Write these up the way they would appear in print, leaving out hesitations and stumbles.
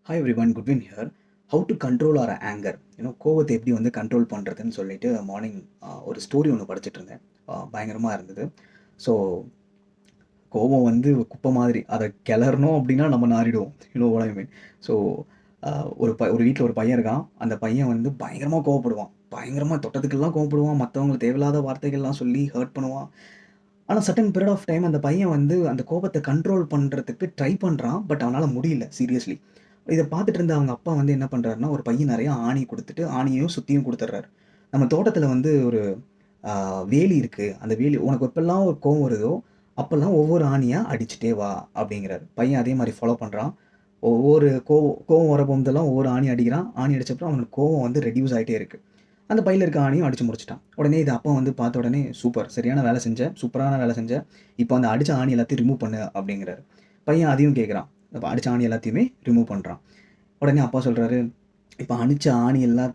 Hi everyone, Goodwin here. How to control your anger, கோவத்தை எப்படி வந்து கண்ட்ரோல் பண்ணுறதுன்னு சொல்லிட்டு மார்னிங் ஒரு ஸ்டோரி ஒன்று படிச்சுட்டு இருந்தேன். பயங்கரமாக இருந்தது. ஸோ கோவம் வந்து குப்பை மாதிரி, அதை கிளறணும் அப்படின்னா நம்ம நாறிடுவோம். what I mean. ஸோ ஒரு வீட்டில் ஒரு பையன் இருக்கான். அந்த பையன் வந்து பயங்கரமாக கோவப்படுவான். பயங்கரமாக தொட்டத்துக்கெல்லாம் கோவப்படுவான். மற்றவங்களுக்கு தேவையில்லாத வார்த்தைகள்லாம் சொல்லி ஹர்ட் பண்ணுவான். ஆனால் சர்டன் பீரியட் ஆஃப் டைம் அந்த பையன் வந்து அந்த கோபத்தை கண்ட்ரோல் பண்ணுறதுக்கு ட்ரை பண்ணுறான். பட் அவனால் முடியல, சீரியஸ்லி. இதை பார்த்துட்டு இருந்த அவங்க அப்பா வந்து என்ன பண்ணுறாருன்னா, ஒரு பையன் நிறையா ஆணி கொடுத்துட்டு ஆணியையும் சுற்றியும் கொடுத்துட்றாரு. நம்ம தோட்டத்தில் வந்து ஒரு வேலி இருக்குது. அந்த வேலி உனக்கு எப்பெல்லாம் ஒரு கோவம் வருதோ அப்போல்லாம் ஒவ்வொரு ஆணியாக அடிச்சுட்டே வா அப்படிங்கிறாரு. பையன் அதே மாதிரி ஃபாலோ பண்ணுறான். ஒவ்வொரு கோவம் வர போகும்போதெல்லாம் ஒவ்வொரு ஆணி அடிக்கிறான். ஆணி அடிச்சப்பறம் அவனுக்கு கோவம் வந்து ரெடியூஸ் ஆகிட்டே இருக்குது. அந்த பையில இருக்க ஆணியும் அடிச்சு முடிச்சுட்டான். உடனே இது அப்பா வந்து பார்த்த உடனே, சூப்பர், சரியான வேலை செஞ்ச, சூப்பரான வேலை செஞ்ச, இப்போ அந்த அடித்த ஆணி எல்லாத்தையும் ரிமூவ் பண்ணு அப்படிங்கிறாரு. பையன் அதையும் கேட்குறான். இப்போ அடித்த ஆணி எல்லாத்தையுமே ரிமூவ் பண்ணுறான். உடனே அப்பா சொல்கிறாரு, இப்போ அடித்த ஆணி எல்லாம்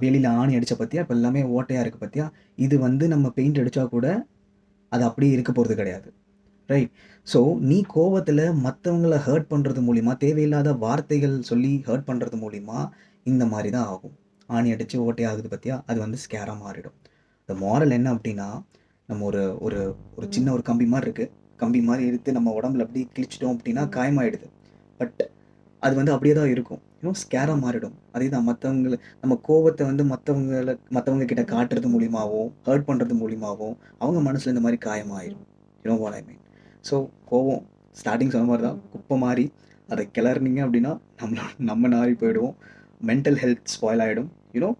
வேலியில் ஆணி அடித்த பற்றியா, இப்போ எல்லாமே ஓட்டையாக இருக்குது பற்றியா, இது வந்து நம்ம பெயிண்ட் அடித்தா கூட அது அப்படியே இருக்க போகிறது கிடையாது, ரைட்? ஸோ நீ கோவத்தில் மற்றவங்கள ஹர்ட் பண்ணுறது மூலிமா, தேவையில்லாத வார்த்தைகள் சொல்லி ஹர்ட் பண்ணுறது மூலிமா இந்த மாதிரி தான் ஆகும். ஆணி அடித்து ஓட்டை ஆகுது பற்றியா, அது வந்து ஸ்கேராக மாறிடும். இந்த மாரல் என்ன அப்படின்னா, நம்ம ஒரு ஒரு ஒரு சின்ன ஒரு கம்பி மாதிரி இருக்குது. கம்பி மாதிரி எடுத்து நம்ம உடம்புல அப்படி கிழிச்சிட்டோம் அப்படின்னா காயமாயிடுது. பட் அது வந்து அப்படியே தான் இருக்கும். ஸ்கேராக மாறிடும். அதே தான் மற்றவங்கள, நம்ம கோவத்தை வந்து மற்றவங்க கிட்ட காட்டுறது மூலியமாவோ, ஹர்ட் பண்ணுறது மூலியமாவோ அவங்க மனசில் இந்த மாதிரி காயமாயிடும். What I mean. ஸோ கோவம் ஸ்டார்டிங் சொன்ன மாதிரி தான், குப்பை மாதிரி. அதை கிளறினீங்க அப்படின்னா நம்ம நாறி போயிடுவோம். மென்டல் ஹெல்த் ஸ்பாயில் ஆகிடும்.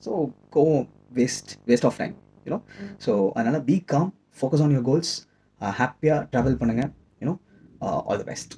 ஸோ கோவம் waste of time. You know so அதனால் be calm, focus on your goals, ஹாப்பியாக ட்ராவல் பண்ணுங்கள். All the best.